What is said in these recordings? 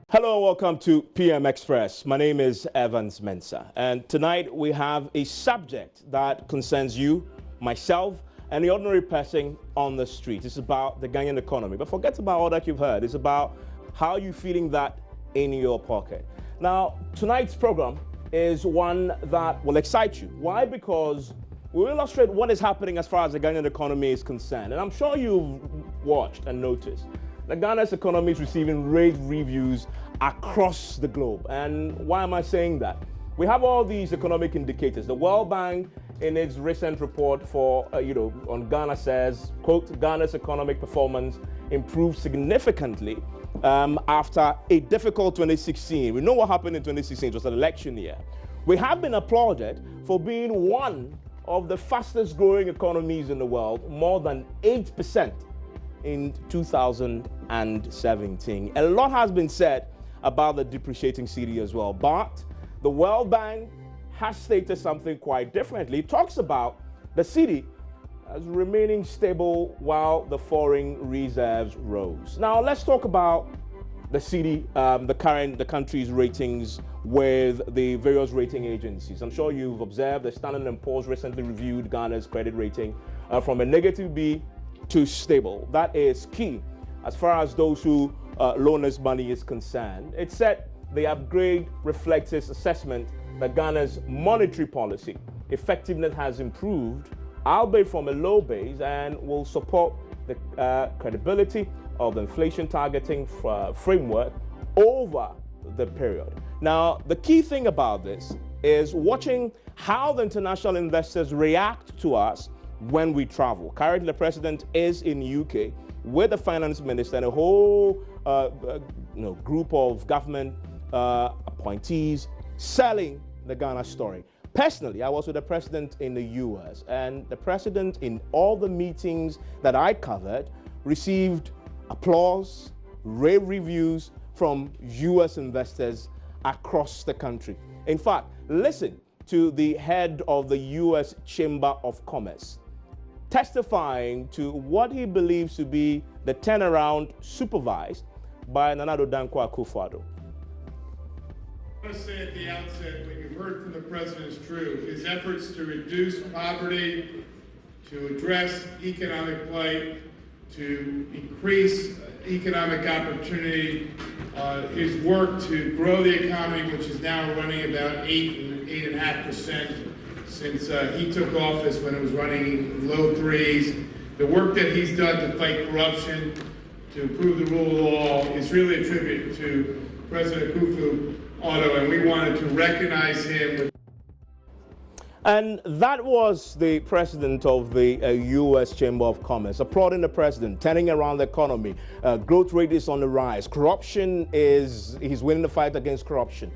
Hello and welcome to PM Express. My name is Evans Mensah, and tonight we have a subject that concerns you, myself, and the ordinary person on the street. It's about the Ghanaian economy, but forget about all that you've heard. It's about how you're feeling that in your pocket. Now, tonight's program is one that will excite you. Why? Because we'll illustrate what is happening as far as the Ghanaian economy is concerned. And I'm sure you've watched and noticed that Ghana's economy is receiving rave reviews across the globe. And why am I saying that? We have all these economic indicators. The World Bank, in its recent report for, on Ghana says, quote, Ghana's economic performance improved significantly after a difficult 2016. We know what happened in 2016. It was an election year. We have been applauded for being one of the fastest growing economies in the world, more than 8% in 2017. A lot has been said about the depreciating cedi as well, but the World Bank has stated something quite differently. It talks about the cedi as remaining stable while the foreign reserves rose. Now let's talk about the cedi, the country's ratings with the various rating agencies. I'm sure you've observed the Standard & Poor's recently reviewed Ghana's credit rating from a negative B to stable. That is key as far as those who loan us money is concerned. It said the upgrade reflects its assessment that Ghana's monetary policy effectiveness has improved, albeit from a low base, and will support the credibility of the inflation targeting framework over the period. Now, the key thing about this is watching how the international investors react to us when we travel. Currently, the president is in the UK with the finance minister and a whole group of government appointees selling the Ghana story. Personally, I was with the president in the US, and the president in all the meetings that I covered received applause, rave reviews from US investors across the country. In fact, listen to the head of the US Chamber of Commerce testifying to what he believes to be the turnaround supervised by Nana Addo Dankwa Akufo-Addo. I want to say at the outset, what you heard from the president is true. His efforts to reduce poverty, to address economic plight, to increase economic opportunity, his work to grow the economy, which is now running about 8.5% since he took office, when it was running low threes. The work that he's done to fight corruption, to improve the rule of law, is really a tribute to President Akufo-Addo, and we wanted to recognize him. And that was the president of the U.S. Chamber of Commerce, applauding the president, turning around the economy. Growth rate is on the rise. He's winning the fight against corruption.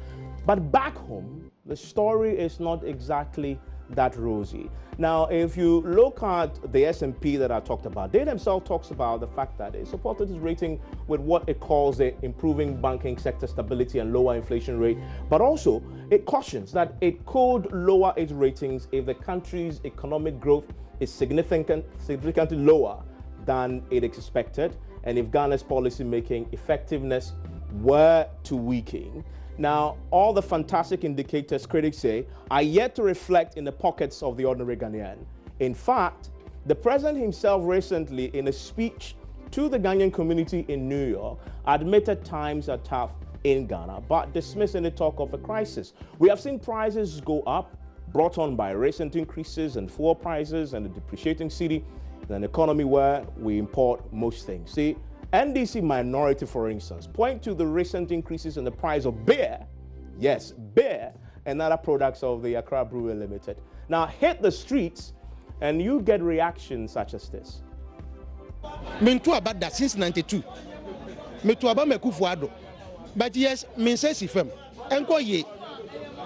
But back home, the story is not exactly that rosy. Now, if you look at the S&P that I talked about, they themselves talks about the fact that it supported its rating with what it calls the improving banking sector stability and lower inflation rate, but also it cautions that it could lower its ratings if the country's economic growth is significantly lower than it expected, and if Ghana's policy-making effectiveness were to weaken. Now, all the fantastic indicators critics say are yet to reflect in the pockets of the ordinary Ghanaian. In fact, the president himself recently, in a speech to the Ghanaian community in New York, admitted times are tough in Ghana, but dismissed any talk of a crisis. We have seen prices go up, brought on by recent increases in fuel prices and the depreciating cedi, in an economy where we import most things. See, NDC Minority, for instance, point to the recent increases in the price of beer, yes, beer, and other products of the Accra Brewery Limited. Now hit the streets and you get reactions such as this. Me too about that since 92. Me too about Akufo-Addo. But yes, me say si fem. Enko ye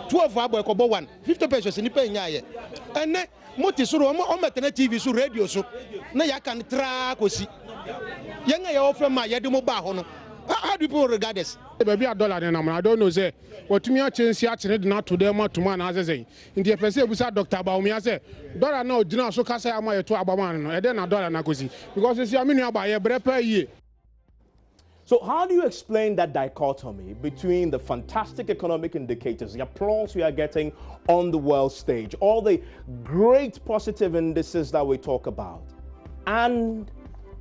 12 abo ekobo 1 50 pesos ni pe nya ye. Ene moti suru o metene TV su radio so na ya kan tra kosi. Yenga ya offer ma ya de mo ba ho no. How do people regard this? Baby a dollar na I don't know say what me a change ya chere na to dem atuma na azeze. In the person ebusa Dr. Baumia say dollar na odina so kasa ama ye to abama no e de na dollar na kosi because say aminu aba ye brepe ye. So how do you explain that dichotomy between the fantastic economic indicators, the applause we are getting on the world stage, all the great positive indices that we talk about, and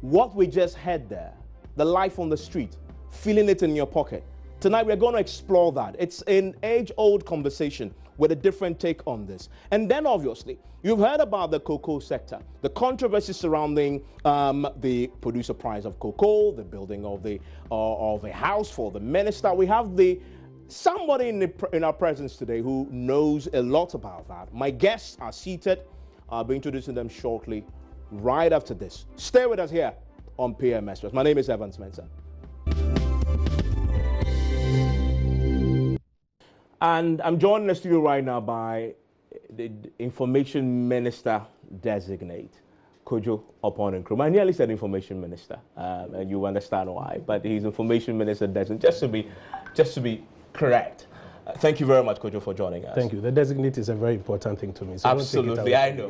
what we just had there, the life on the street, feeling it in your pocket? Tonight we're going to explore that. It's an age-old conversation with a different take on this. And then obviously, you've heard about the cocoa sector, the controversy surrounding the producer price of cocoa, the building of a house for the minister. We have somebody in our presence today who knows a lot about that. My guests are seated. I'll be introducing them shortly, right after this. Stay with us here on PM Express. My name is Evan Spencer. And I'm joined in the studio right now by the Information Minister Designate, Kojo Opon Nkrumah. I nearly said Information Minister, and you understand why, but he's Information Minister Designate, just to be correct. Thank you very much, Kojo, for joining us. Thank you. The designate is a very important thing to me. So absolutely, I know.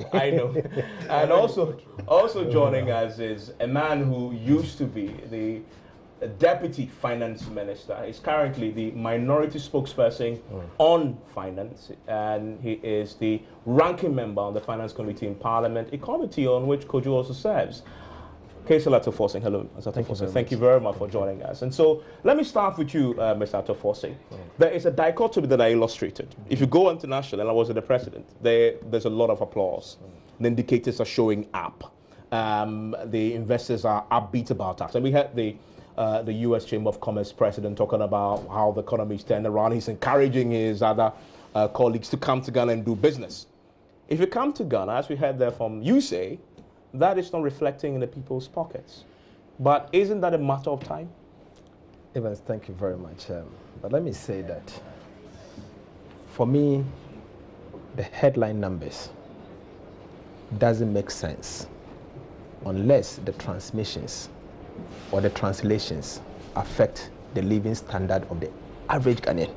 And also joining us is a man who used to be the Deputy Finance Minister. He's currently the minority spokesperson on finance, and he is the ranking member on the Finance Committee in Parliament, a committee on which Kojo also serves. Kaisel Atoforsi, hello, Mr. Atoforsi. Thank you very much for joining us. And so, let me start with you, Mr. Atoforsi. There is a dichotomy that I illustrated. If you go international, and I was the president, there's a lot of applause. The indicators are showing up. The investors are upbeat about us. And we had the U.S. Chamber of Commerce president talking about how the economy is turning around. He's encouraging his other colleagues to come to Ghana and do business. If you come to Ghana, as we heard there from you say, that is not reflecting in the people's pockets. But isn't that a matter of time? Evans, thank you very much. But let me say that for me, the headline numbers doesn't make sense unless the transmissions or the translations affect the living standard of the average Ghanaian.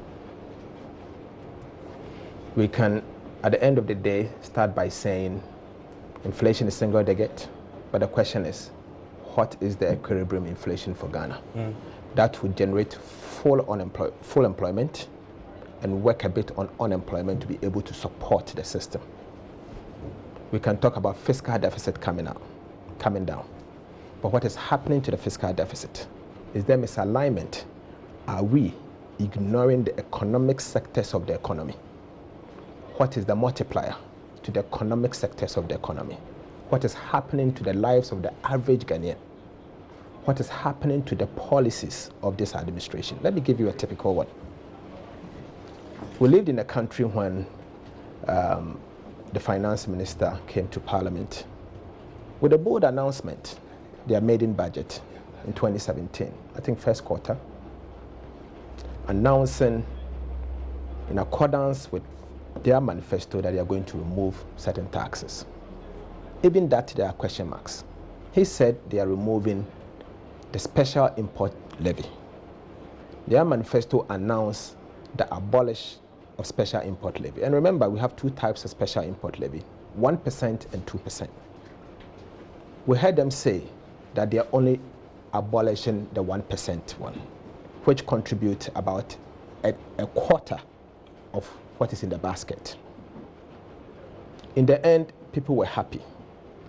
We can, at the end of the day, start by saying inflation is single digit, but the question is, what is the equilibrium inflation for Ghana? That would generate full employment and work a bit on unemployment to be able to support the system. We can talk about fiscal deficit coming down. But what is happening to the fiscal deficit? Is there misalignment? Are we ignoring the economic sectors of the economy? What is the multiplier to the economic sectors of the economy? What is happening to the lives of the average Ghanaian? What is happening to the policies of this administration? Let me give you a typical one. We lived in a country when the finance minister came to Parliament with a bold announcement, their maiden budget in 2017, I think first quarter, announcing in accordance with their manifesto that they are going to remove certain taxes. Even that, there are question marks. He said they are removing the special import levy. Their manifesto announced the abolish of special import levy. And remember, we have two types of special import levy, 1% and 2%. We heard them say that they are only abolishing the 1% one, which contributes about a quarter of what is in the basket. In the end, people were happy,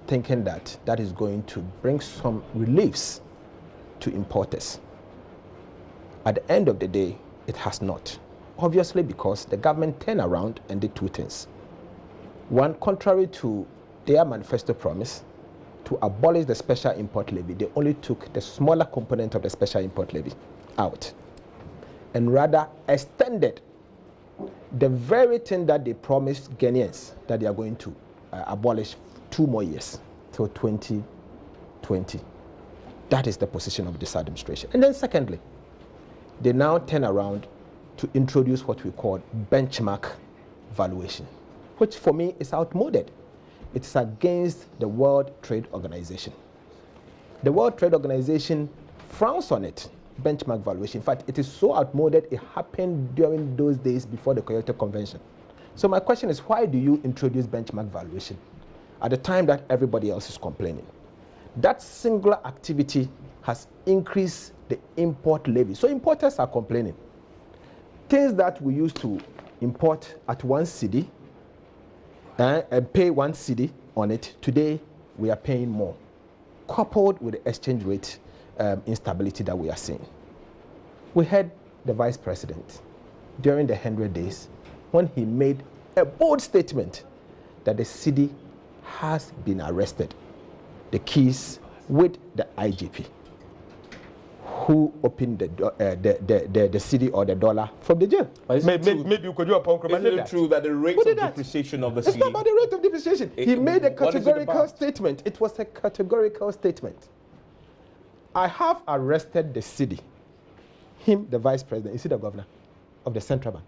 thinking that that is going to bring some reliefs to importers. At the end of the day, it has not. Obviously, because the government turned around and did two things. One, contrary to their manifesto promise to abolish the special import levy, they only took the smaller component of the special import levy out and rather extended the very thing that they promised Ghanaians that they are going to abolish 2 more years till 2020. That is the position of this administration. And then secondly, they now turn around to introduce what we call benchmark valuation, which for me is outmoded. It is against the World Trade Organization. The World Trade Organization frowns on it, benchmark valuation. In fact, it is so outmoded, it happened during those days before the Kyoto Convention. So my question is, why do you introduce benchmark valuation at the time that everybody else is complaining? That singular activity has increased the import levy. So importers are complaining. Things that we used to import at 1 cedi and pay 1 cedi on it, today we are paying more, coupled with the exchange rate instability that we are seeing. We heard the Vice President during the 100 days when he made a bold statement that the cedi has been arrested, the keys with the IGP, who opened the cedi or the dollar from the jail. Maybe you could do a point. Is it true that the rate of depreciation of the cedi? It's not about the rate of depreciation. He made a categorical statement. It was a categorical statement. I have arrested the cedi. Him, the Vice President, is he the governor of the central bank?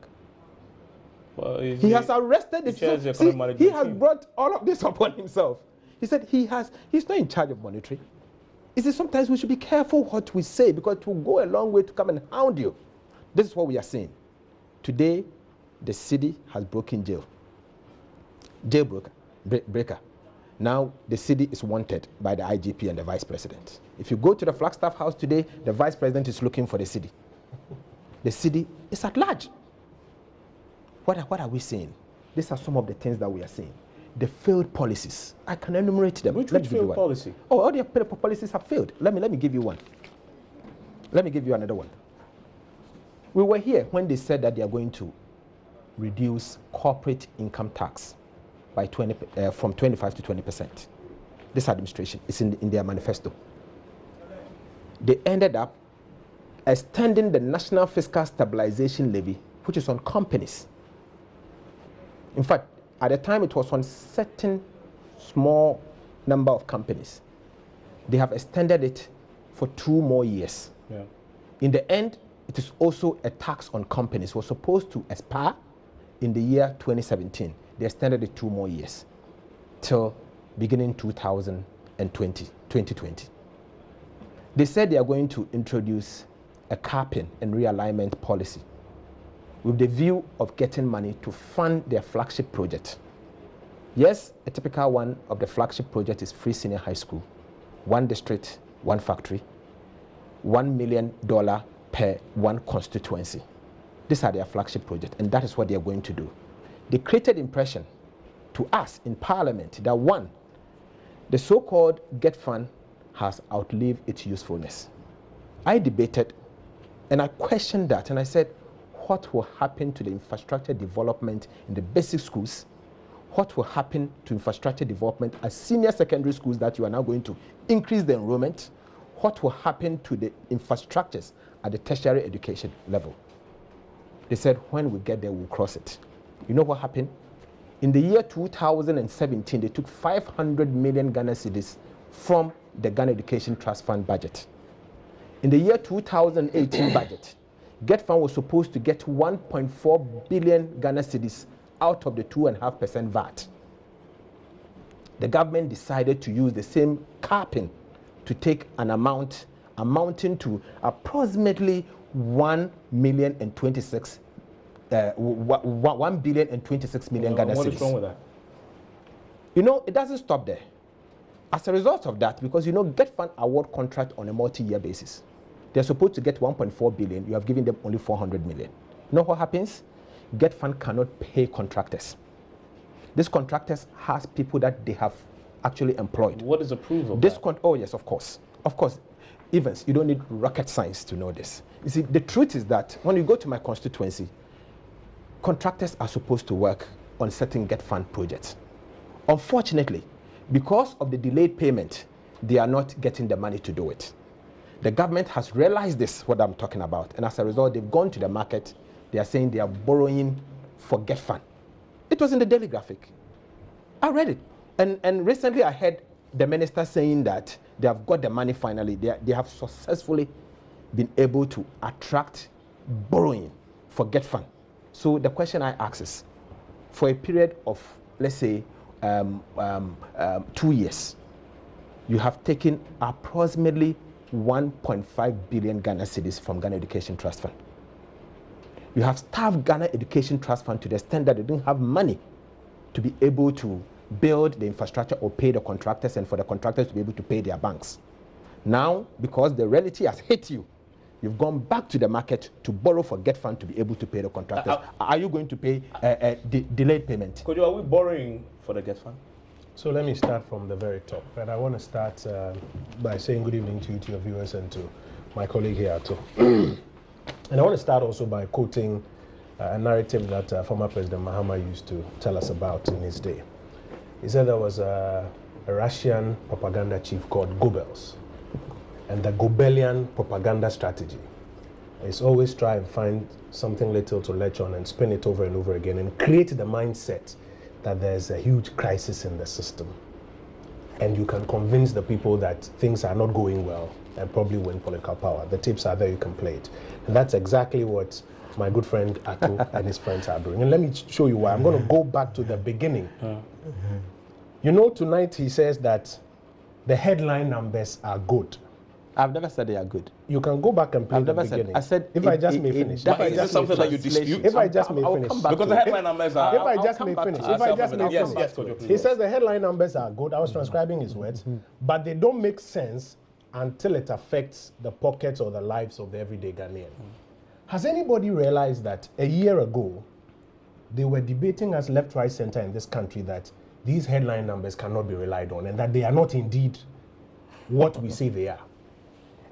Well, he has arrested the cedi. He has brought all of this upon himself. He said he's not in charge of monetary. He said sometimes we should be careful what we say because it will go a long way to come and hound you. This is what we are saying. Today, the cedi has broken jailbreaker. Now, the cedi is wanted by the IGP and the Vice President. If you go to the Flagstaff House today, the Vice President is looking for the cedi. The cedi is at large. What are we saying? These are some of the things that we are saying. The failed policies. I can enumerate them. Which failed policy? Oh, all the policies have failed. Let me give you one. Let me give you another one. We were here when they said that they are going to reduce corporate income tax by from 25 to 20%. This administration is in their manifesto. They ended up extending the National Fiscal Stabilization Levy, which is on companies. In fact, at the time it was on certain small number of companies. They have extended it for 2 more years. Yeah. In the end, it is also a tax on companies. It was supposed to expire in the year 2017. They extended it 2 more years till beginning 2020. They said they are going to introduce a capping and realignment policy with the view of getting money to fund their flagship project. Yes, a typical one of the flagship project is Free Senior High School. 1 district, 1 factory, $1 million per 1 constituency. These are their flagship project, and that is what they are going to do. They created impression to us in Parliament that 1, the so-called GET fund has outlived its usefulness. I debated and I questioned that, and I said, what will happen to the infrastructure development in the basic schools? What will happen to infrastructure development at senior secondary schools that you are now going to increase the enrollment? What will happen to the infrastructures at the tertiary education level? They said, when we get there, we'll cross it. You know what happened? In the year 2017, they took 500 million Ghana cedis from the Ghana Education Trust Fund budget. In the year 2018 budget, GET Fund was supposed to get 1.4 billion Ghana cedis out of the 2.5% VAT. The government decided to use the same capping to take an amount amounting to approximately 1 billion and 26 million Ghana cedis. What is wrong with that? You know, it doesn't stop there. As a result of that, because you know, GET Fund award contract on a multi-year basis. They're supposed to get 1.4 billion. You have given them only 400 million. You know what happens? GET Fund cannot pay contractors. These contractors has people that they have actually employed. What is the proof of that? Oh yes, of course. Of course. Evans, you don't need rocket science to know this. You see, the truth is that when you go to my constituency, contractors are supposed to work on certain GET Fund projects. Unfortunately, because of the delayed payment, they are not getting the money to do it. The government has realized this, what I'm talking about, and as a result, they've gone to the market. They are saying they are borrowing for GET Fund. It was in the Daily Graphic. I read it. And recently I heard the minister saying that they have got the money finally. They have successfully been able to attract borrowing for GET Fund. So the question I ask is, for a period of, let's say, 2 years, you have taken approximately 1.5 billion Ghana cedis from Ghana Education Trust Fund. You have starved Ghana Education Trust Fund to the extent that they didn't have money to be able to build the infrastructure or pay the contractors, and for the contractors to be able to pay their banks. Now, because the reality has hit you, You've gone back to the market to borrow for Get Fund to be able to pay the contractors. Are you going to pay delayed payment? Kojo, are we borrowing for the Get Fund? So let me start from the very top. And I want to start by saying good evening to you, to your viewers, and to my colleague here too. And I want to start also by quoting a narrative that former President Mahama used to tell us about in his day. He said there was a Russian propaganda chief called Goebbels. And the Goebbelian propaganda strategy is always try and find something little to latch on and spin it over and over again and create the mindset that there's a huge crisis in the system. And you can convince the people that things are not going well and probably win political power. The tapes are there, you can play it. And that's exactly what my good friend Atto and his friends are doing. And let me show you why. I'm going to go back to the beginning. You know, tonight he says that the headline numbers are good. I've never said they are good. You can go back and play the beginning. I said, if I just may finish. But is this something that you dispute? If I just may finish. Because the headline numbers are... If I just may finish. If I just may finish. Yes, He says the headline numbers are good. I was transcribing his words. But they don't make sense until it affects the pockets or the lives of the everyday Ghanaian. Has anybody realized that a year ago, they were debating us left, right, center in this country that these headline numbers cannot be relied on and that they are not indeed what we say they are?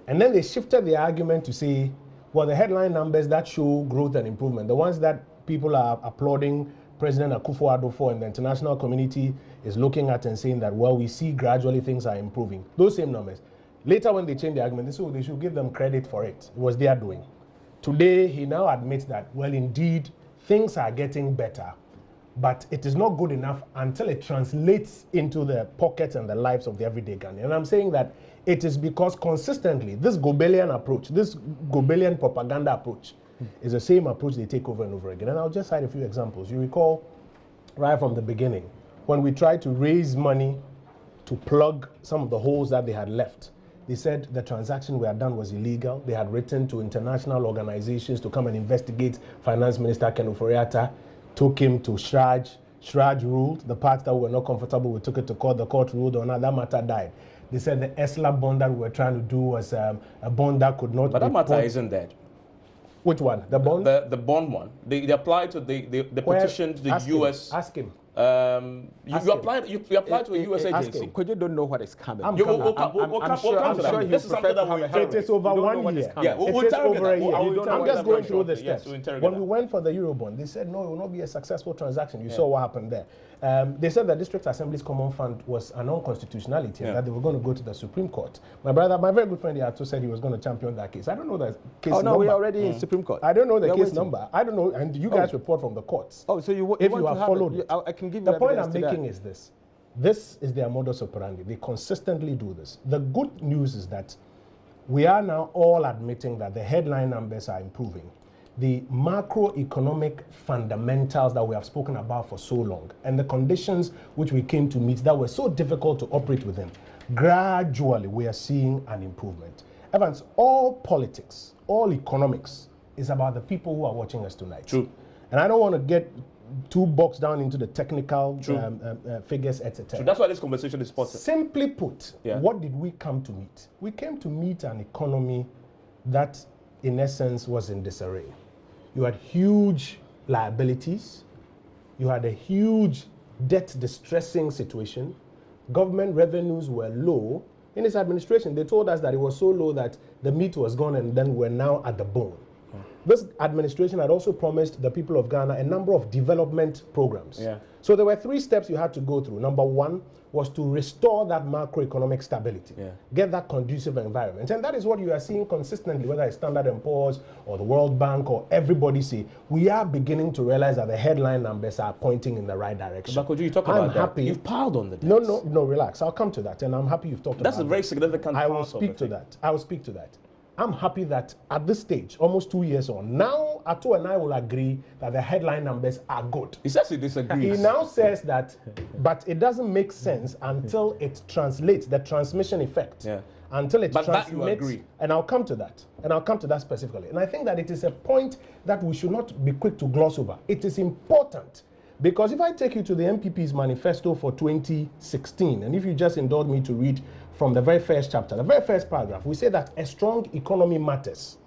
And then they shifted the argument to say, well, the headline numbers that show growth and improvement, the ones that people are applauding President Akufo-Addo for and the international community is looking at and saying that, well, we see gradually things are improving. Those same numbers. Later when they changed the argument, they said, oh, they should give them credit for it. It was their doing. Today, he now admits that, well, indeed, things are getting better, but it is not good enough until it translates into the pockets and the lives of the everyday Ghanaian. And I'm saying that it is because consistently, this Goebbelian approach, this Goebbelian propaganda approach is the same approach they take over and over again. And I'll just cite a few examples. You recall right from the beginning, when we tried to raise money to plug some of the holes that they had left, they said the transaction we had done was illegal. They had written to international organizations to come and investigate. Finance Minister Ken Ofori-Atta took him to Shraj. Shraj ruled. The parts that we were not comfortable with took it to court. The court ruled on that. That matter died. They said the ESLA bond that we were trying to do was a bond that could not. But that matter isn't dead. Which one? The bond? The bond one. They applied to the petition to the U.S. Ask him. You applied to a U.S. agency. Because you don't know what is coming. We'll come to that. This is something that we It is over 1 year. Yeah, it is over a year. I'm just going through the Yes, steps. When we went for the Eurobond, they said, no, it will not be a successful transaction. You saw what happened there. They said the District Assembly's Common Fund was an unconstitutionality and that they were going to go to the Supreme Court. My very good friend Yato said he was going to champion that case. I don't know the case number. Oh, no, we're already in Supreme Court. I don't know the case number. I don't know, and you guys report from the courts. Oh, so if you have followed it. I can give you the point I'm making is this. This is their modus operandi. They consistently do this. The good news is that we are now all admitting that the headline numbers are improving. The macroeconomic fundamentals that we have spoken about for so long and the conditions which we came to meet that were so difficult to operate within, gradually we are seeing an improvement. Evans, all politics, all economics is about the people who are watching us tonight. True. And I don't want to get too boxed down into the technical figures, etc. So that's why this conversation is possible. Simply put, what did we come to meet? We came to meet an economy that, in essence, was in disarray. You had huge liabilities. You had a huge debt-distressing situation. Government revenues were low. In his administration, they told us that it was so low that the meat was gone and then we're now at the bone. This administration had also promised the people of Ghana a number of development programs. So there were 3 steps you had to go through. Number 1 was to restore that macroeconomic stability, get that conducive environment. And that is what you are seeing consistently, whether it's Standard & Poor's or the World Bank or everybody say, we are beginning to realize that the headline numbers are pointing in the right direction. But could you talk about that? You've piled on the debts. No, relax. I'll come to that. And I'm happy you've talked about that. That's a very significant part. I will speak to that. I will speak to that. I'm happy that at this stage, almost 2 years on, now Atto and I will agree that the headline numbers are good. He says he disagrees. He now says that, but it doesn't make sense until it translates, the transmission effect. Until it translates. That you agree. And I'll come to that. And I'll come to that specifically. And I think that it is a point that we should not be quick to gloss over. It is important. Because if I take you to the MPP's manifesto for 2016, and if you just indulge me to read from the very first chapter, the very first paragraph, we say that a strong economy matters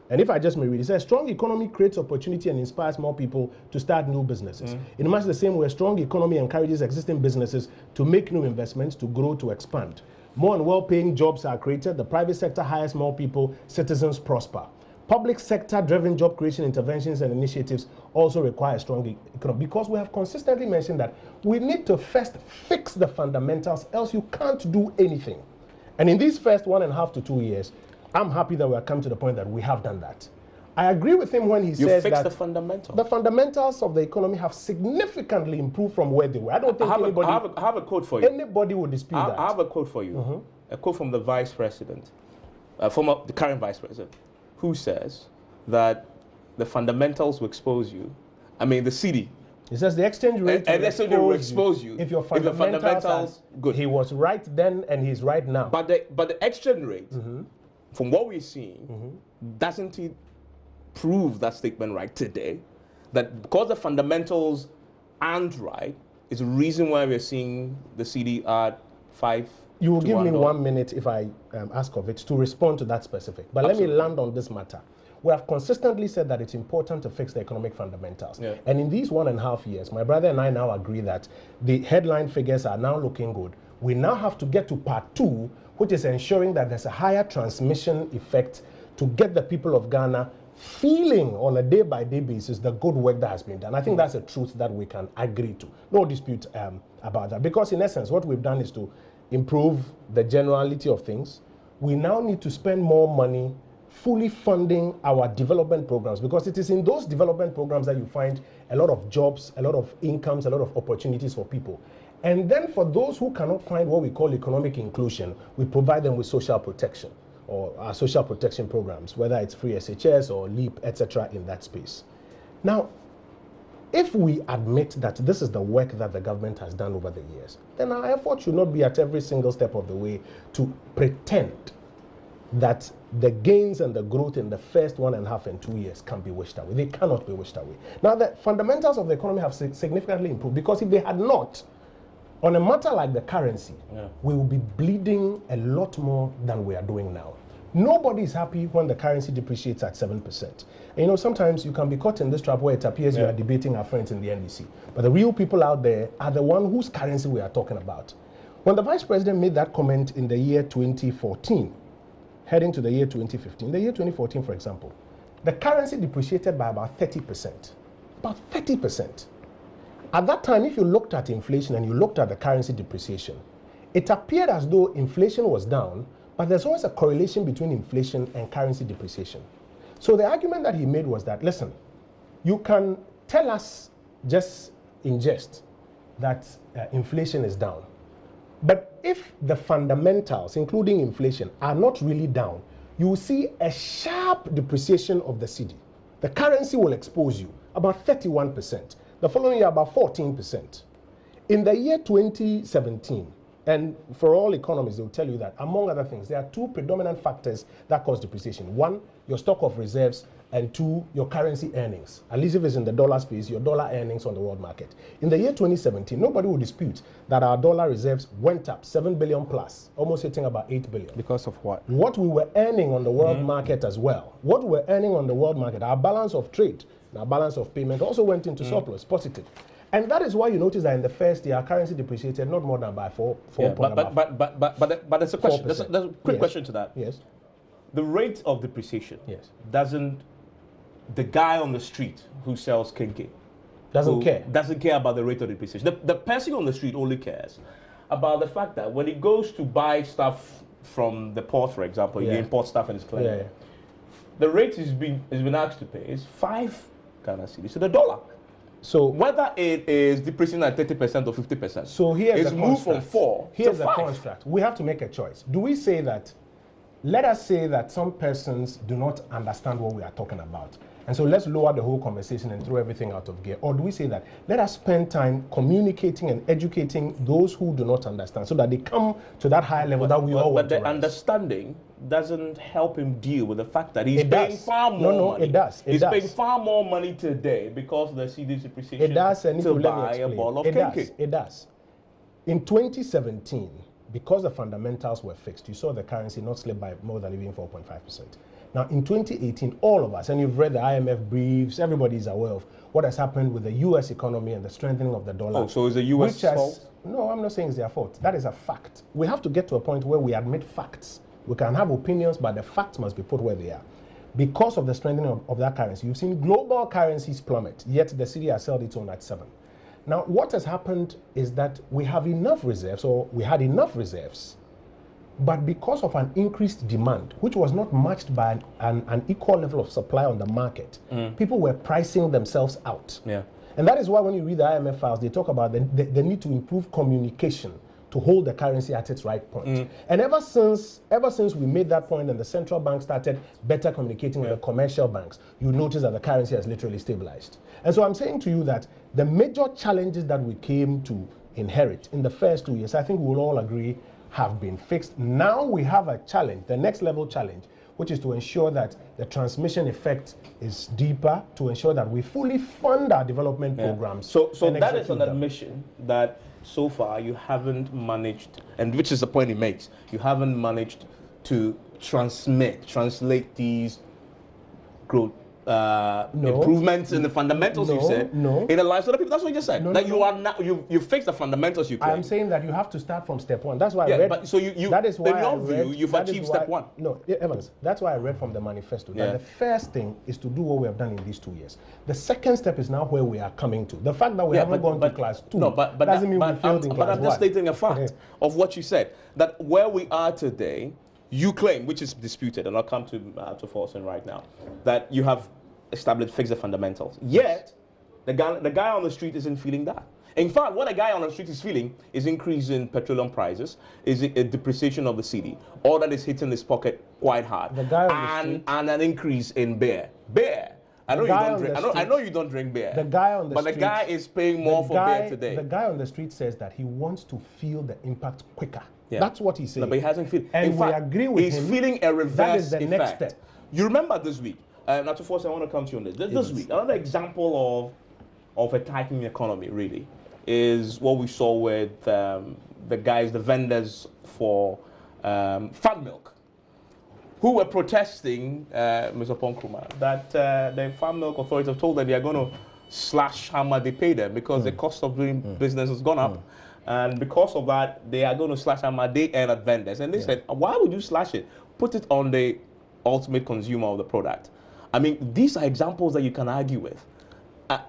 And if I just may read, it says, strong economy creates opportunity and inspires more people to start new businesses. In much the same way, a strong economy encourages existing businesses to make new investments, to grow, to expand. More and well-paying jobs are created. The private sector hires more people. Citizens prosper. Public sector-driven job creation interventions and initiatives also require a strong economy, because we have consistently mentioned that we need to first fix the fundamentals, else you can't do anything. And in these first 1.5 to 2 years, I'm happy that we have come to the point that we have done that. I agree with him when he says that the fundamentals. The fundamentals of the economy have significantly improved from where they were. I don't think anybody. I have a quote for you. Anybody would dispute that. I have a quote for you. A quote from the vice president, the current vice president, who says that the fundamentals will expose you. I mean, the city. He says the exchange rate will expose you if your fundamentals good. He was right then and he's right now. But the exchange rate, from what we're seeing, doesn't it prove that statement right today? That because the fundamentals aren't right, is the reason why we're seeing the CD at 5. You will give me 1 minute if I ask of it to respond to that specific. But Absolutely. Let me land on this matter. We have consistently said that it's important to fix the economic fundamentals. Yeah. And in these 1.5 years, my brother and I now agree that the headline figures are now looking good. We now have to get to part 2, which is ensuring that there's a higher transmission effect to get the people of Ghana feeling on a day-by-day basis the good work that has been done. I think that's a truth that we can agree to. No dispute about that. Because in essence, what we've done is to improve the generality of things. We now need to spend more money fully funding our development programs, because it is in those development programs that you find a lot of jobs, a lot of incomes, a lot of opportunities for people. And then for those who cannot find what we call economic inclusion, we provide them with social protection, or our social protection programs, whether it's free SHS or LEAP, etc. in that space. Now, if we admit that this is the work that the government has done over the years, then our effort should not be at every single step of the way to pretend that the gains and the growth in the first 1.5 and 2 years can be wished away. They cannot be wished away. Now, the fundamentals of the economy have significantly improved, because if they had not, on a matter like the currency, we will be bleeding a lot more than we are doing now. Nobody is happy when the currency depreciates at 7%. And you know, sometimes you can be caught in this trap where it appears you are debating our friends in the NDC. But the real people out there are the one whose currency we are talking about. When the vice president made that comment in the year 2014, heading to the year 2015, the year 2014, for example, the currency depreciated by about 30%. About 30%. At that time, if you looked at inflation and you looked at the currency depreciation, it appeared as though inflation was down, but there's always a correlation between inflation and currency depreciation. So the argument that he made was that, listen, you can tell us just in jest that inflation is down. But if the fundamentals, including inflation, are not really down, you will see a sharp depreciation of the cedi. The currency will expose you, about 31%. The following year, about 14%. In the year 2017, and for all economists, they will tell you that, among other things, there are two predominant factors that cause depreciation. One, your stock of reserves, and two, your currency earnings. At least if it's in the dollar space, your dollar earnings on the world market. In the year 2017, nobody will dispute that our dollar reserves went up 7 billion plus, almost hitting about 8 billion. Because of what? What we were earning on the world market as well. What we were earning on the world market, our balance of trade, and our balance of payment also went into surplus, positive. And that is why you notice that in the first year, our currency depreciated not more than by 4 but there's a question. There's a quick question to that. Yes. The rate of depreciation Yes. the guy on the street who sells kinky Doesn't care about the rate of depreciation. The person on the street only cares about the fact that when he goes to buy stuff from the port, for example, he imports stuff and it's clear. The rate he's been asked to pay is 5 Ghana cedis to the dollar. So whether it is depreciating at 30% or 50%, so here's it's the moved from 4 Here's to the 5. construct. We have to make a choice. Do we say that, let us say that some persons do not understand what we are talking about, and so let's lower the whole conversation and throw everything out of gear? Or do we say that, let us spend time communicating and educating those who do not understand, so that they come to that higher level that we all want to rise? But the understanding doesn't help him deal with the fact that he's paying far more money. It does. He's paying far more money today because of the cedi depreciation. It does, and to buy a bottle of kinky. It does. In 2017, because the fundamentals were fixed, you saw the currency not slip by more than even 4.5%. Now, in 2018, all of us, and you've read the IMF briefs, everybody is aware of what has happened with the U.S. economy and the strengthening of the dollar. Oh, so is the U.S. fault? No, I'm not saying it's their fault. That is a fact. We have to get to a point where we admit facts. We can have opinions, but the facts must be put where they are. Because of the strengthening of that currency, you've seen global currencies plummet, yet the city has held its own at 7. Now, what has happened is that we have enough reserves, or we had enough reserves, but because of an increased demand, which was not matched by an equal level of supply on the market, people were pricing themselves out. Yeah. And that is why when you read the IMF files, they talk about the need to improve communication to hold the currency at its right point. And ever since we made that point and the central bank started better communicating with the commercial banks, you notice that the currency has literally stabilized. And so I'm saying to you that the major challenges that we came to inherit in the first 2 years, I think we'll all agree, have been fixed. Now we have a challenge, the next level challenge, which is to ensure that the transmission effect is deeper, to ensure that we fully fund our development programs. So that is an admission that so far you haven't managed, and which is the point he makes, you haven't managed to translate these growth improvements in the fundamentals you said in the lives of the people. That's what you just said. You are now you fixed the fundamentals you claim. I'm saying that you have to start from step 1. That's why I read. But so you that is why in your view you've achieved step 1. No, Evans. That's why I read from the manifesto. That the first thing is to do what we have done in these 2 years. The second step is now where we are coming to. The fact that we haven't gone to class 2 doesn't mean we failed in class 1. But I'm just stating a fact of what you said. That where we are today, you claim, which is disputed, and I'll come to Forsen right now, that you have fix the fundamentals. Yet, the guy on the street isn't feeling that. In fact, what a guy on the street is feeling is increase in petroleum prices, is a depreciation of the cedi, all that is hitting his pocket quite hard, the guy on the street, and an increase in beer. I know you don't drink. I know you don't drink beer. The guy on the street, but the guy is paying more for beer today. The guy on the street says that he wants to feel the impact quicker. Yeah. That's what he's saying. No, but he hasn't feel. And in we fact, agree with him. He's feeling a reverse that is the effect. next step. You remember this week. Now, to force, I want to come to you on this. This week, another example of a tightening economy, really, is what we saw with the vendors for farm milk, who were protesting, Mr. Ponkruma, that the farm milk authorities have told them they are going to slash how much they pay them because the cost of doing business has gone up. And because of that, they are going to slash how much they earn at vendors. And they said, why would you slash it? Put it on the ultimate consumer of the product. I mean, these are examples that you can argue with, but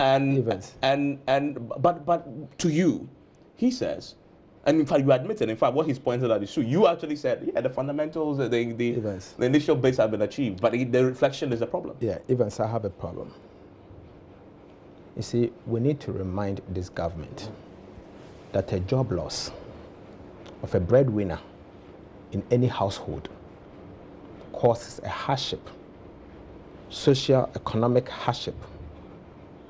to you, he says, and in fact you admitted, in fact what he's pointed out is true. You actually said, yeah, the fundamentals, the initial base have been achieved, but the reflection is a problem. Yeah, Evans, I have a problem. You see, we need to remind this government that a job loss of a breadwinner in any household causes a hardship, social, economic hardship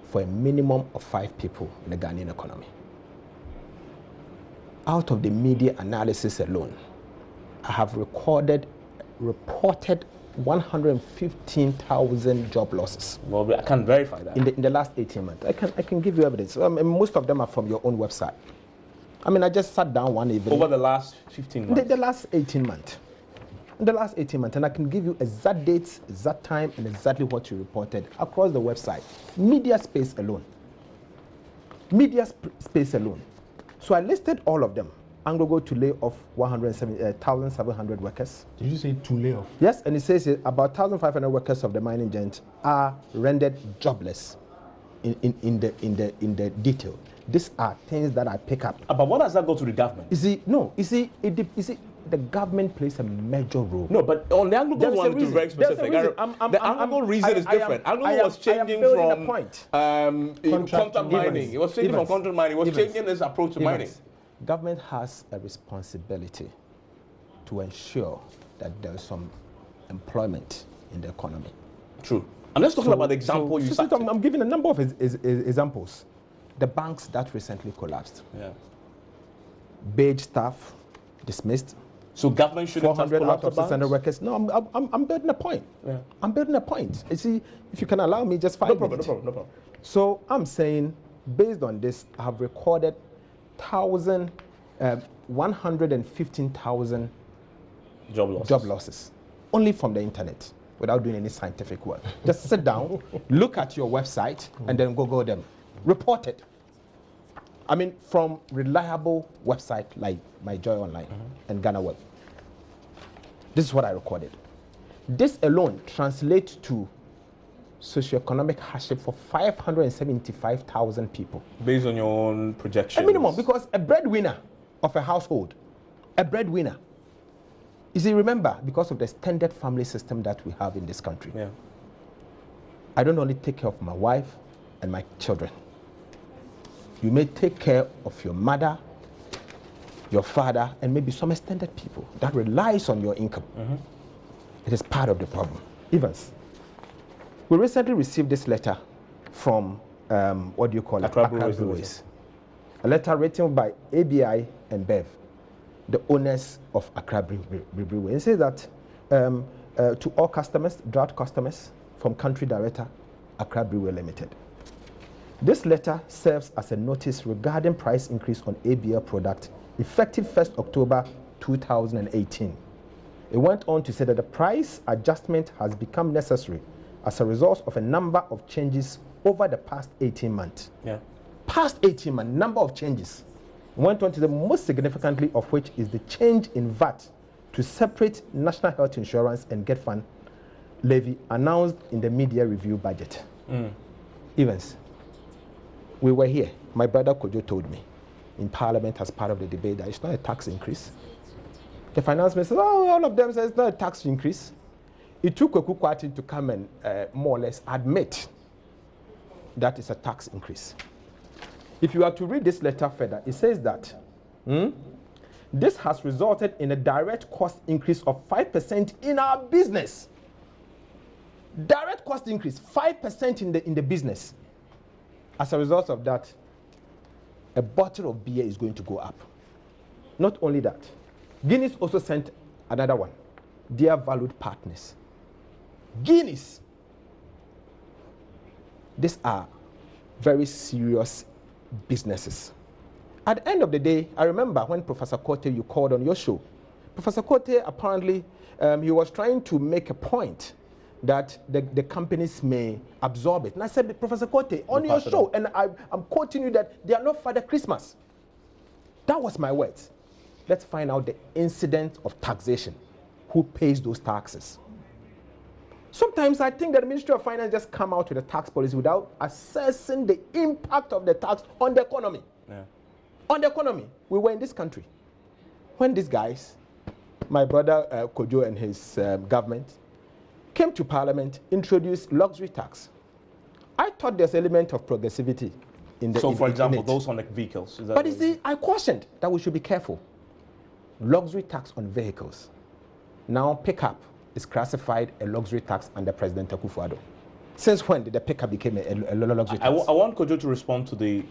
for a minimum of 5 people in the Ghanaian economy. Out of the media analysis alone, I have reported 115,000 job losses. Well, I can verify that. In the last 18 months. I can give you evidence. Most of them are from your own website. I mean, I just sat down one evening. Over the last 15 months? The last 18 months. In the last 18 months, and I can give you exact dates, exact time, and exactly what you reported across the website. Media space alone. Media space alone. So I listed all of them. AngloGold to lay off 1,700 workers. Did you say to lay off? Yes, and it says about 1,500 workers of the mining giant are rendered jobless in the detail. These are things that I pick up. But what does that go to the government? The government plays a major role. No, but on the AngloGold one, to be very specific. The AngloGold reason is different. AngloGold was changing from contract mining. It was changing from contract mining. It was changing its approach to mining. Government has a responsibility to ensure that there is some employment in the economy. True. I'm just talking about the example you cited. I'm giving a number of examples. The banks that recently collapsed. Yeah. Beige staff dismissed. So government shouldn't have 400 out of 600 workers. No, I'm building a point. Yeah. I'm building a point. You see, if you can allow me just 5 minutes. No problem. So I'm saying, based on this, I have recorded 1,000 115,000 job losses only from the internet without doing any scientific work. Just sit down, look at your website, and then Google them. Report it. I mean, from reliable website like My Joy Online and Ghana Web. This is what I recorded. This alone translates to socioeconomic hardship for 575,000 people. Based on your own projections? A minimum, because a breadwinner of a household, a breadwinner, you see, remember, because of the extended family system that we have in this country, I don't only take care of my wife and my children. You may take care of your mother, your father, and maybe some extended people that relies on your income. It is part of the problem. Evans, we recently received this letter from, what do you call it? Accra Breweries. A letter written by ABI and BEV, the owners of Accra Breweries. It says that to all customers, drought customers, from Country Director, Accra Brewery Limited. This letter serves as a notice regarding price increase on ABL product effective 1st October 2018. It went on to say that the price adjustment has become necessary as a result of a number of changes over the past 18 months. Past 18 months, number of changes. It went on to the most significantly of which is the change in VAT to separate National Health Insurance and Get Fund levy announced in the media review budget. Evans, we were here. My brother Kojo told me in Parliament as part of the debate that it's not a tax increase. The finance minister says, oh, all of them say it's not a tax increase. It took Kweku Kwati to come and more or less admit that it's a tax increase. If you are to read this letter further, it says that this has resulted in a direct cost increase of 5% in our business. Direct cost increase, 5% in the business. As a result of that, a bottle of beer is going to go up. Not only that, Guinness also sent another one. Dear valued partners, Guinness. These are very serious businesses. At the end of the day, I remember when Professor Kote, you called on your show. Professor Kote, apparently, he was trying to make a point that the companies may absorb it. And I said, Professor Kote, on your show, and I'm quoting you that they are not Father Christmas. That was my words. Let's find out the incident of taxation. Who pays those taxes? Sometimes I think that the Ministry of Finance just come out with a tax policy without assessing the impact of the tax on the economy. On the economy. We were in this country when these guys, my brother Kojo and his government, came to Parliament, introduced luxury tax. I thought there's an element of progressivity in the. So, for example, those on the vehicles. But you see, I cautioned that we should be careful. Luxury tax on vehicles. Now, pickup is classified a luxury tax under President Akufo-Addo. Since when did the pickup become a luxury tax? I want Kojo to respond to the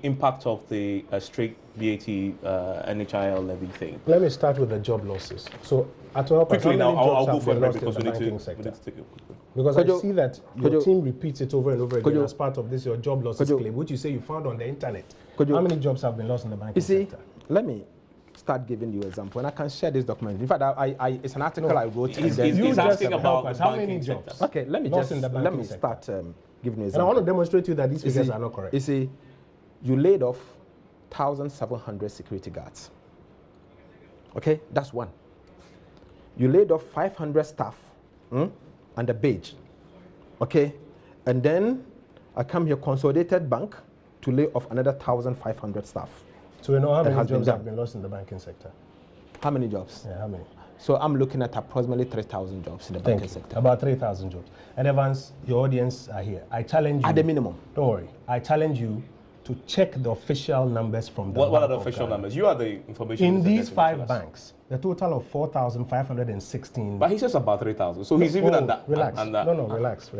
impact of the straight VAT NHIL levy thing. Let me start with the job losses. So, at all, quickly now, I'll go for it because we need to take it. Because I see that your team repeats it over and over again as part of this, your job losses claim, which you say you found on the internet. How many jobs have been lost in the banking sector? Let me start giving you an example, and I can share this document. In fact, it's an article I wrote. He's asking about how many jobs? Okay, let me start giving you an example. And I want to demonstrate to you that these figures are not correct. You see, you laid off 1,700 security guards. Okay, that's one. You laid off 500 staff under Beige. Okay, and then I come here, Consolidated Bank, to lay off another 1,500 staff. So we know how many jobs have been lost in the banking sector? How many jobs? Yeah, how many? So I'm looking at approximately 3,000 jobs in the banking sector. About 3,000 jobs. And Evans, your audience are here. I challenge you. At the minimum. Don't worry. I challenge you to check the official numbers from the What are the official numbers? You are the information. In these 5 banks, the total of 4,516. But he says about 3,000. So he's even at that. Relax. No, relax.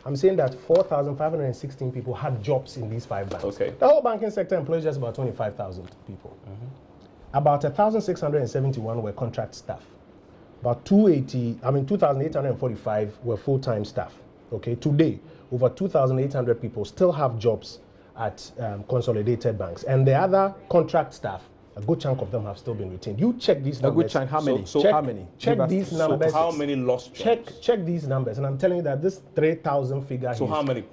I'm saying that 4,516 people had jobs in these 5 banks. Okay. The whole banking sector employs just about 25,000 people. About 1,671 were contract staff. About 2,845 were full-time staff. Okay. Today, over 2,800 people still have jobs at consolidated banks. And the other contract staff, a good chunk of them have still been retained. You check these numbers. A good chunk, how many? How many? Check these numbers. So how many lost jobs? Check these numbers, and I'm telling you that this 3,000 figure. So how many?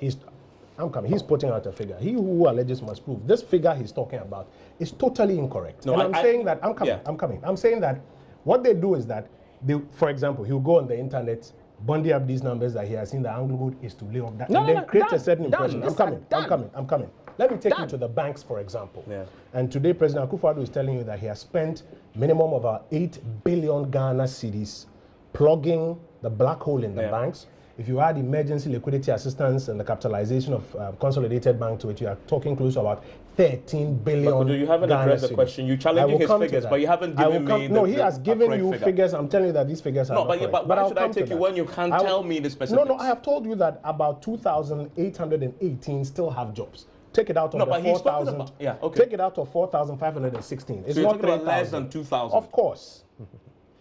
I'm coming. He's putting out a figure. He who alleges must prove. This figure he's talking about is totally incorrect. No, and I'm saying that I'm coming. Yeah. I'm coming. I'm saying that what they do is that they, for example, he'll go on the internet, bundy up these numbers that he has seen. The Anglo Good is to lay off that, and then create a certain impression. I'm coming. Let me take you to the banks, for example. Yeah. And today, President Akufo-Addo is telling you that he has spent minimum of 8 billion Ghana cedis plugging the black hole in the banks. If you add emergency liquidity assistance and the capitalization of consolidated bank to it, you are talking close to about 13 billion. But you haven't addressed the question. You challenging his figures, but you haven't given me No, he has given you figures. I'm telling you that these figures are not correct. But why should I take you when you can't tell me the specifics? No, I have told you that about 2,818 still have jobs. Take it out of the 4,000. Yeah, okay. Take it out of 4,516. It's so not about less than 2,000. Of course.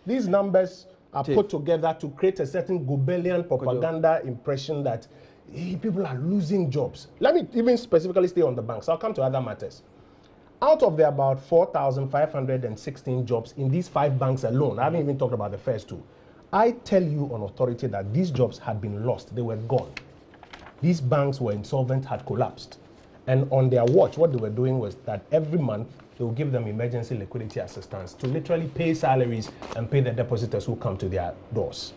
These numbers are put together to create a certain Goebbelian propaganda impression that people are losing jobs. Let me even specifically stay on the banks. I'll come to other matters. Out of the about 4,516 jobs in these 5 banks alone, I haven't even talked about the first 2, I tell you on authority that these jobs had been lost. They were gone. These banks were insolvent, had collapsed. And on their watch, what they were doing was that every month, they will give them emergency liquidity assistance to literally pay salaries and pay the depositors who come to their doors.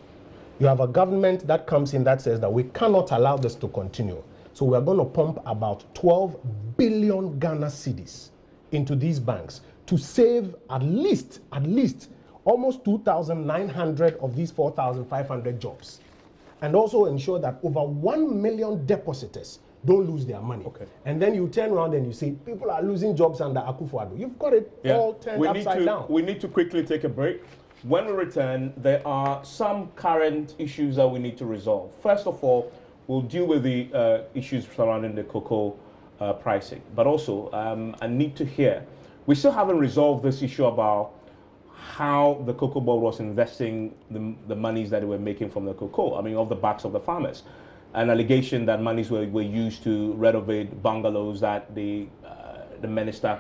You have a government that comes in that says that we cannot allow this to continue. So we are going to pump about 12 billion Ghana cedis into these banks to save at least almost 2,900 of these 4,500 jobs. And also ensure that over 1 million depositors don't lose their money. Okay. And then you turn around and you say, people are losing jobs under Akufo-Addo. You've got it all turned upside down. We need to quickly take a break. When we return, there are some current issues that we need to resolve. First of all, we'll deal with the issues surrounding the cocoa pricing. But also, I need to hear, we still haven't resolved this issue about how the cocoa board was investing the monies that they were making from the cocoa, I mean, off the backs of the farmers. An allegation that monies were used to renovate bungalows that the minister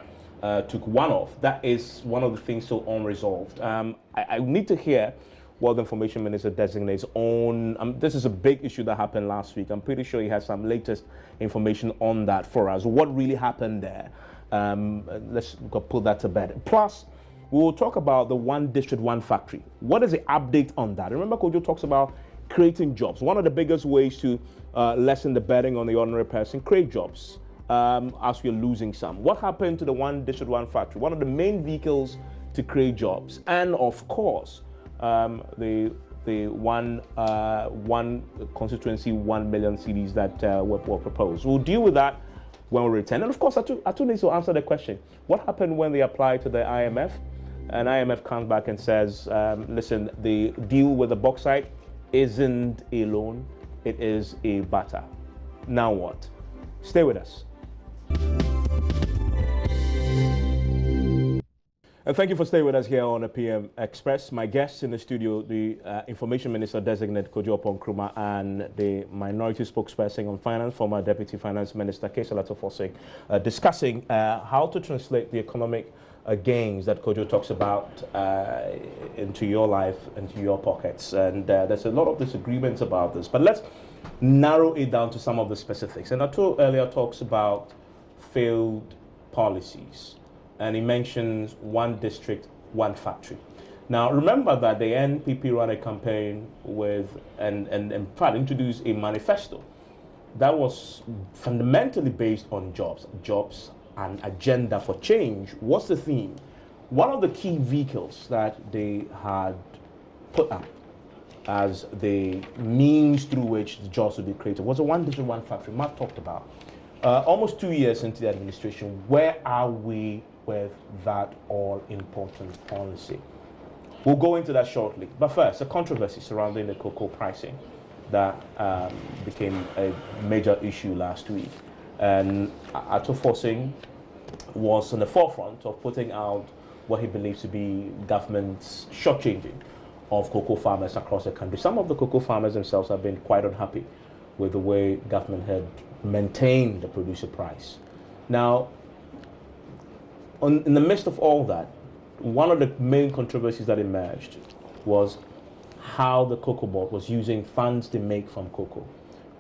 took one of. That is one of the things still unresolved. I need to hear what the information minister designates on. This is a big issue that happened last week. I'm pretty sure he has some latest information on that for us. What really happened there? Let's put that to bed. Plus, we will talk about the one district, one factory. What is the update on that? Remember, Kojo talks about creating jobs. One of the biggest ways to lessen the burden on the ordinary person, create jobs as you're losing some. What happened to the one district, one factory? One of the main vehicles to create jobs. And of course, the one constituency, 1 million cedis that were proposed. We'll deal with that when we return. And of course, Atu needs to answer the question. What happened when they applied to the IMF? And IMF comes back and says, listen, the deal with the bauxite isn't a loan, it is a barter. Now what? Stay with us. And thank you for staying with us here on the PM Express. My guests in the studio, the Information Minister Designate Kojo Nkrumah and the Minority Spokesperson on Finance, former Deputy Finance Minister Kesala Tofosing, discussing how to translate the economic gains that Kojo talks about into your life, into your pockets. And there's a lot of disagreements about this. But let's narrow it down to some of the specifics. And Atu earlier talks about failed policies. And he mentions one district, one factory. Now, remember that the NPP ran a campaign with, and in fact, introduced a manifesto that was fundamentally based on jobs and agenda for change. What's the theme? One of the key vehicles that they had put up as the means through which the jobs would be created was a one district, one factory. Mark talked about. Almost 2 years into the administration, where are we with that all-important policy? We'll go into that shortly. But first, the controversy surrounding the cocoa pricing that became a major issue last week. And Atu Forcing was on the forefront of putting out what he believes to be government's shortchanging of cocoa farmers across the country. Some of the cocoa farmers themselves have been quite unhappy with the way government had maintained the producer price. Now, in the midst of all that, one of the main controversies that emerged was how the cocoa board was using funds they make from cocoa.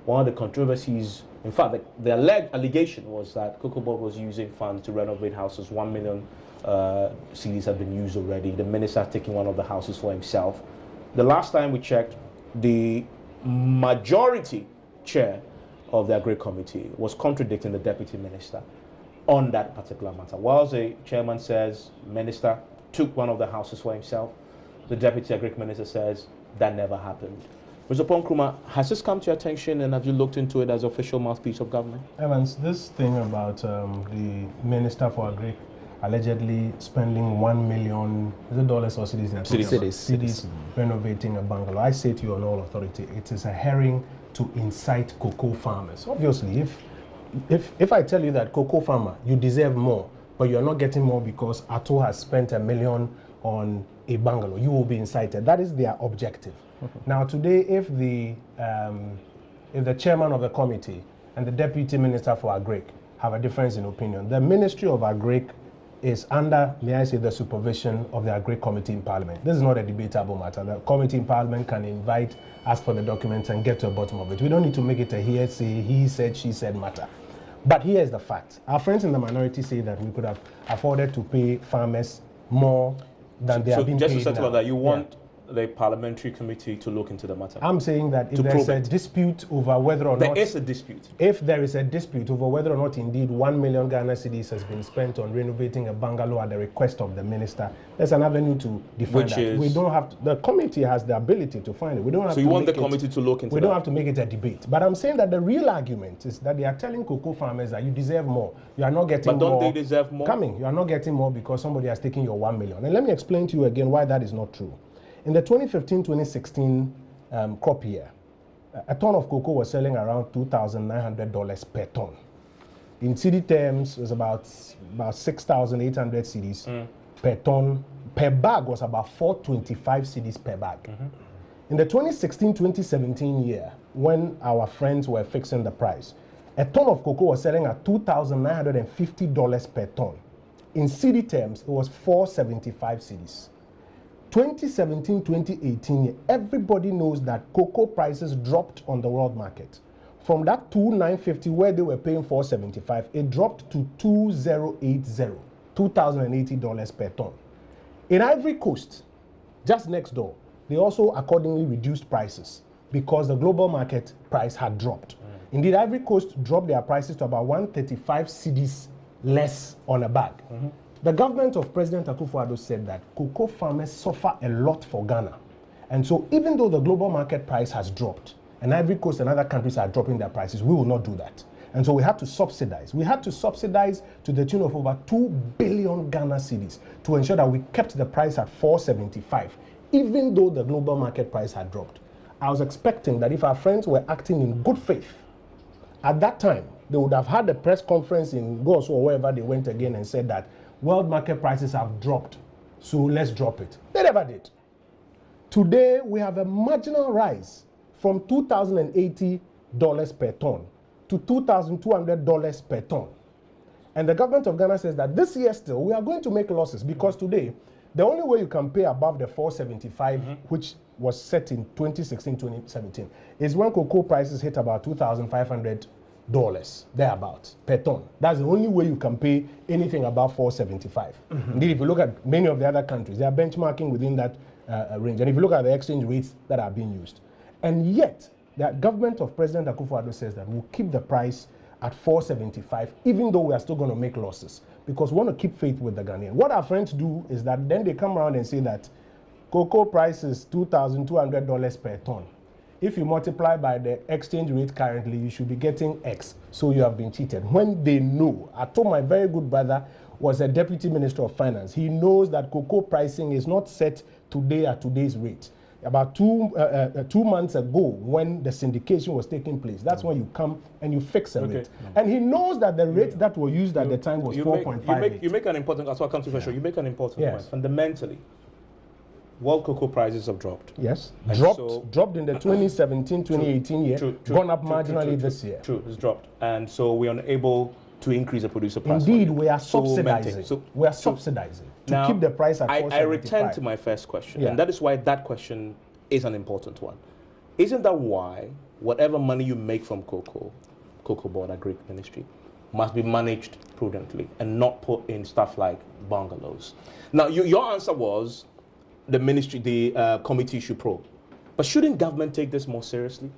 One of the controversies, in fact, the allegation was that cocoa board was using funds to renovate houses. 1 million CDs have been used already. The minister has taken one of the houses for himself. The last time we checked, the majority chair of the Agri Committee was contradicting the deputy minister on that particular matter. Whilst the chairman says minister took one of the houses for himself, the deputy Agri Minister says that never happened. Mr. Ponkrumah, has this come to your attention, and have you looked into it as official mouthpiece of government? Evans, this thing about the Minister for Agri allegedly spending 1 million, is it dollars or cedis? Cedis renovating a bungalow. I say to you on all authority, it is a herring to incite cocoa farmers. Obviously, if I tell you that cocoa farmer, you deserve more, but you're not getting more because Ato has spent 1 million on a bungalow, you will be incited. That is their objective. Now today, if the chairman of the committee and the deputy minister for Agric have a difference in opinion, the Ministry of Agric is under, may I say, the supervision of the Agric Committee in Parliament. This is not a debatable matter. The committee in Parliament can invite, ask for the documents and get to the bottom of it. We don't need to make it a hearsay, he said, she said matter. But here is the fact. Our friends in the minority say that we could have afforded to pay farmers more than they have been paid. So just to settle on that, you want the parliamentary committee to look into the matter? I'm saying that if there's a dispute over whether or not... There is a dispute. If there is a dispute over whether or not indeed 1 million Ghana cedis has been spent on renovating a bungalow at the request of the minister, there's an avenue to define that. We don't have to, the committee has the ability to find it. We don't have so you want the committee to look into We don't have to make it a debate. But I'm saying that the real argument is that they are telling cocoa farmers that you deserve more. You are not getting more. But don't they deserve more? You are not getting more because somebody has taken your 1 million. And let me explain to you again why that is not true. In the 2015-2016 crop year, a ton of cocoa was selling around $2,900 per ton. In cedi terms, it was about 6,800 cedis per ton. Per bag was about 425 cedis per bag. In the 2016-2017 year, when our friends were fixing the price, a ton of cocoa was selling at $2,950 per ton. In cedi terms, it was 475 cedis. 2017-2018, everybody knows that cocoa prices dropped on the world market. From that $2,950 where they were paying $475, it dropped to $2,080 per ton. In Ivory Coast, just next door, they also accordingly reduced prices because the global market price had dropped. Indeed, Ivory Coast dropped their prices to about 135 cedis less on a bag. The government of President Akufo-Addo said that cocoa farmers suffer a lot for Ghana. And so even though the global market price has dropped, and Ivory Coast and other countries are dropping their prices, we will not do that. And so we had to subsidize. We had to subsidize to the tune of over 2 billion Ghana cedis to ensure that we kept the price at 475, even though the global market price had dropped. I was expecting that if our friends were acting in good faith, at that time, they would have had a press conference in Goso or wherever they went again and said that world market prices have dropped, so let's drop it. They never did. Today, we have a marginal rise from $2,080 per ton to $2,200 per ton. And the government of Ghana says that this year still, we are going to make losses because today, the only way you can pay above the 475, which was set in 2016-2017, is when cocoa prices hit about $2,500 thereabout per ton. That's the only way you can pay anything above 475. Indeed, if you look at many of the other countries, they are benchmarking within that range. And if you look at the exchange rates that are being used, and yet the government of President Akufo-Addo says that we'll keep the price at 475, even though we are still going to make losses, because we want to keep faith with the Ghanaian. What our friends do is that then they come around and say that cocoa price is $2,200 per ton. If you multiply by the exchange rate currently, you should be getting X. So you have been cheated. When they know, I told my very good brother was a deputy minister of finance. He knows that cocoa pricing is not set today at today's rate. About 2 months ago, when the syndication was taking place, that's when you come and you fix a rate. And he knows that the rate that were used at the time was 4.5. You make an important, as well, come to the show, you make an important point. Fundamentally, world cocoa prices have dropped. Yes, dropped in the 2017-2018 year, gone up marginally this year. True, it's dropped. And so we're unable to increase the producer price. Indeed, we are So subsidizing. We are subsidizing to now, keep the price at 475. I return to my first question, Yeah. and that is why that question is an important one. Isn't that why whatever money you make from cocoa board, agri ministry, must be managed prudently and not put in stuff like bungalows? Now, your answer was the ministry, the committee should probe. But shouldn't government take this more seriously?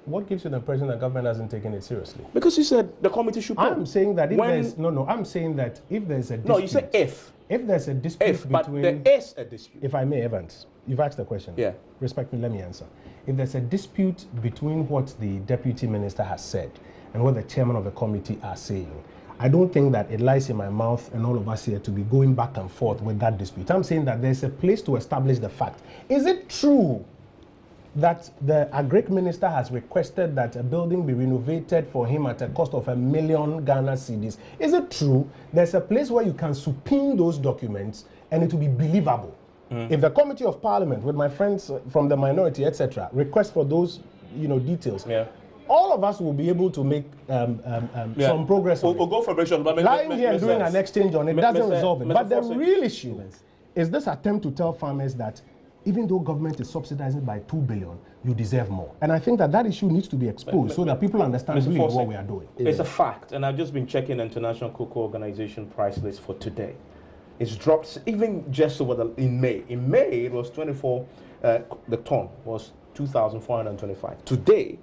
What gives you the impression that government hasn't taken it seriously? Because you said the committee should probe. I'm saying that if there's I'm saying that if there's a dispute. No, you said if. If there's a dispute But between. there is a dispute. If I may, Evans, you've asked the question. Yeah. Respectfully, let me answer. If there's a dispute between what the deputy minister has said and what the chairman of the committee are saying, I don't think that it lies in my mouth and all of us here to be going back and forth with that dispute. I'm saying that there's a place to establish the fact. Is it true that the agric minister has requested that a building be renovated for him at a cost of $1 million Ghana cedis? Is it true? There's a place where you can subpoena those documents and it will be believable. If the Committee of Parliament, with my friends from the minority, etc., request for those, details, all of us will be able to make some progress. We'll go for break. Lying here and doing an exchange on it doesn't resolve it. But the real issue is this attempt to tell farmers that even though government is subsidizing by 2 billion, you deserve more. And I think that issue needs to be exposed so that people understand really what we are doing. It's a fact, and I've just been checking the International Cocoa Organization price list for today. It's dropped even just over in May. In May, it was 24, the ton was 2,425. Today,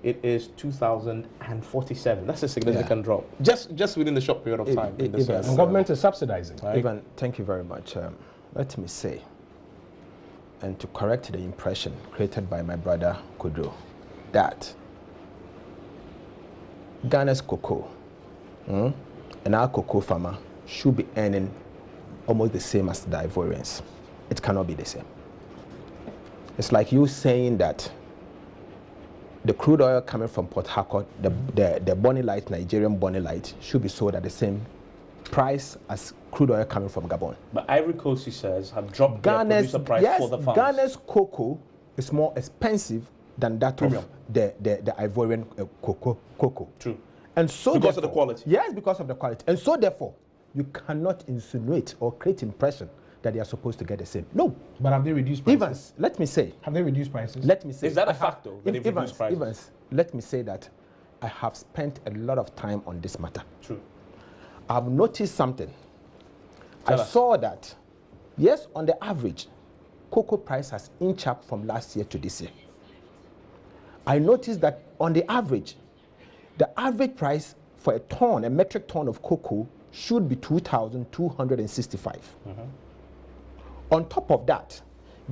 it is 2,047. That's a significant drop, just within the short period of time. And government is subsidizing. Right? Ivan, thank you very much. Let me say, and to correct the impression created by my brother Kudro, that Ghana's cocoa and our cocoa farmer should be earning almost the same as the Ivorians. It cannot be the same. It's like you saying that the crude oil coming from Port Harcourt, the Bonny Light, Nigerian Bonny Light, should be sold at the same price as crude oil coming from Gabon. But Ivory Coast, he says, have dropped their producer price for the farmers. Ghana's cocoa is more expensive than that of the Ivorian cocoa. True. And so because of the quality. Yes, because of the quality. And so therefore, you cannot insinuate or create impression that they are supposed to get the same. No. But have they reduced prices? Evans, let me say. Have they reduced prices? Let me say. Is that a fact though? That they've reduced prices? Evans, let me say that I have spent a lot of time on this matter. True. I've noticed something. I saw that, yes, on the average, cocoa price has inched up from last year to this year. I noticed that on the average price for a metric ton of cocoa should be 2,265. On top of that,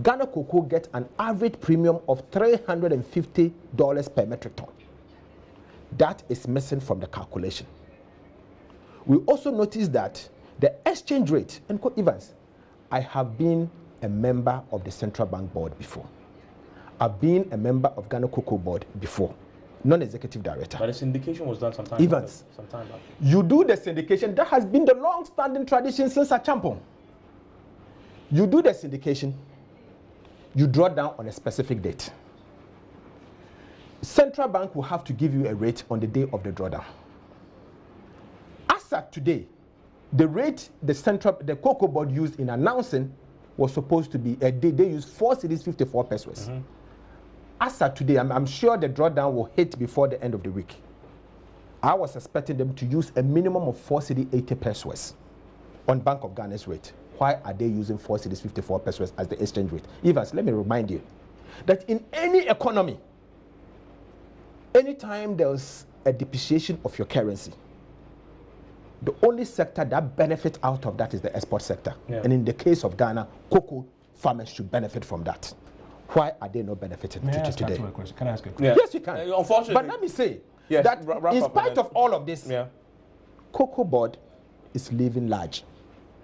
Ghana cocoa gets an average premium of $350 per metric ton. That is missing from the calculation. We also noticed that the exchange rate, and Evans, I have been a member of the Central Bank Board before. I've been a member of Ghana Cocoa Board before, non-executive director. But the syndication was done sometime Evans, back. You do the syndication. That has been the long-standing tradition since Achampong. You do the syndication, you draw down on a specific date. Central Bank will have to give you a rate on the day of the drawdown. As at today, the rate the Cocoa Board used in announcing was supposed to be they used 4 cedis 54 pesos. As at today, I'm sure the drawdown will hit before the end of the week. I was expecting them to use a minimum of 4 cedi 80 pesos on Bank of Ghana's rate. Why are they using 4 cedis 54 pesos as the exchange rate? Evans, let me remind you that in any economy, anytime there's a depreciation of your currency, the only sector that benefits out of that is the export sector. And in the case of Ghana, cocoa farmers should benefit from that. Why are they not benefiting today? Can I ask a question? Yes, you can. Unfortunately. But let me say that in spite of all of this, Cocoa Board is living large.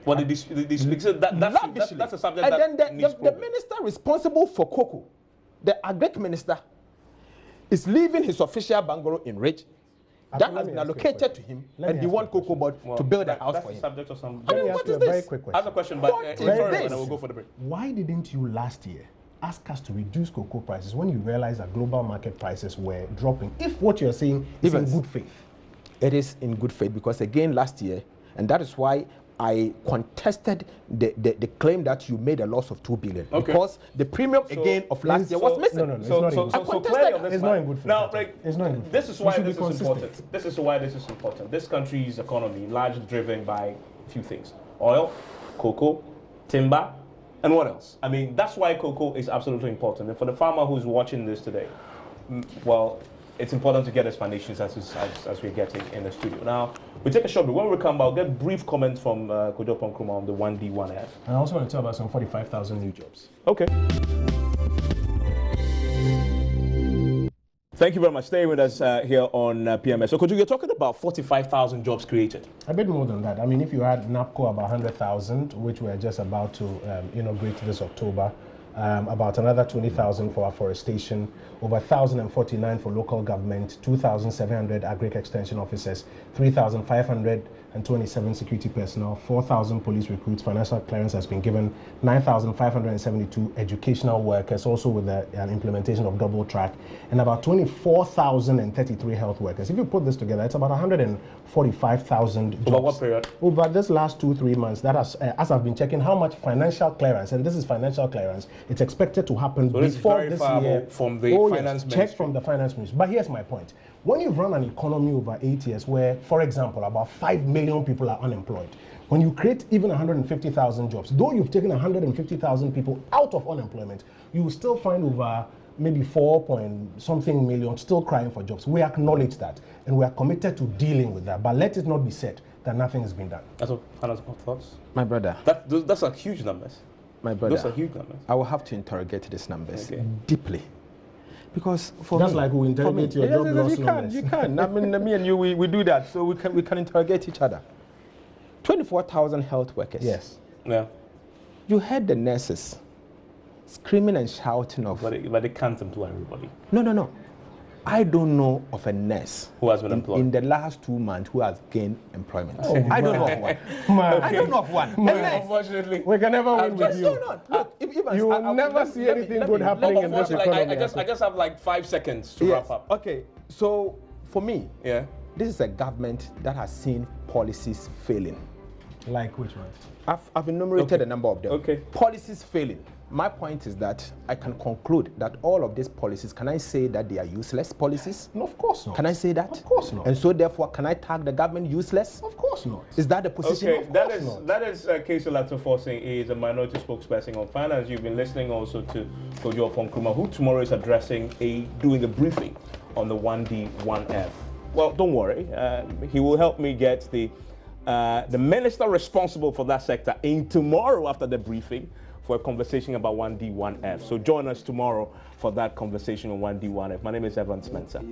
Well, that's a subject and that then the minister responsible for cocoa, the agric minister, is leaving his official bungalow in Rich. That has been allocated to him, and he wants Cocoa Board to build a house for him. Subject of some. Let me ask you a very quick question. I have a question, but I will go for the break. Why didn't you last year ask us to reduce cocoa prices when you realized that global market prices were dropping? If what you're saying is in good faith. It is in good faith because again last year, and that is why I contested the claim that you made a loss of 2 billion because the premium again of last year was missing. No, it's not in good faith. It's not in good faith. Now, like, it's not in good faith. This is why this is important. This is why this is important. This country's economy largely driven by a few things: oil, cocoa, timber, and what else? I mean, that's why cocoa is absolutely important. And for the farmer who's watching this today, well, it's important to get explanations as we're getting in the studio. Now, we take a short break. When we come back, we'll get brief comments from Kojo Nkrumah on the 1D, 1F. I also want to talk about some 45,000 new jobs. Okay. Thank you very much. Stay with us here on PMS. So, Kojo, you're talking about 45,000 jobs created. A bit more than that. I mean, if you had NAPCO about 100,000, which we're just about to inaugurate this October, about another 20,000 for afforestation, over 1,049 for local government, 2,700 agric extension officers, 3,527 security personnel, 4,000 police recruits, financial clearance has been given, 9,572 educational workers, also with the implementation of double track, and about 24,033 health workers. If you put this together, it's about 145,000 jobs. Over what period? Over this last 2-3 months, that has, as I've been checking, how much financial clearance, and this is financial clearance, it's expected to happen before this year. From the finance ministry. Check from the finance ministry. But here's my point. When you run an economy over 8 years where, for example, about 5 million people are unemployed, when you create even 150,000 jobs, though you've taken 150,000 people out of unemployment, you will still find over maybe 4-point-something million still crying for jobs. We acknowledge that, and we are committed to dealing with that. But let it not be said that nothing has been done. That's what finance thoughts. My brother. That's a huge numbers. My brother. Those are huge numbers. I will have to interrogate these numbers deeply. Because for that's me, like we interrogate your job loss numbers. You can. I mean, me and you, we do that, so we can interrogate each other. 24,000 health workers. Yes. Yeah. You heard the nurses screaming and shouting of. But they can't employ everybody. No. I don't know of a nurse who has been employed in the last 2 months who has gained employment. Oh, I don't know of one. I don't know of one. Unfortunately, we can never win with you. Look, you will never see anything good happening in this economy. I just have like 5 seconds to wrap up. Okay, so for me, this is a government that has seen policies failing. Like which one? I've enumerated a number of them. Okay. Policies failing. My point is that I can conclude that all of these policies, can I say that they are useless policies? No, of course not. Can I say that? Of course not. And so therefore, can I tag the government useless? Of course not. Is that the position? Okay, that is Kese Latofor. He is a minority spokesperson on finance. You've been listening also to Kojo Nkrumah, who tomorrow is doing a briefing on the 1D, 1F. Well, don't worry. He will help me get the minister responsible for that sector in tomorrow after the briefing for a conversation about 1D, 1F. So join us tomorrow for that conversation on 1D, 1F. My name is Evan Spencer.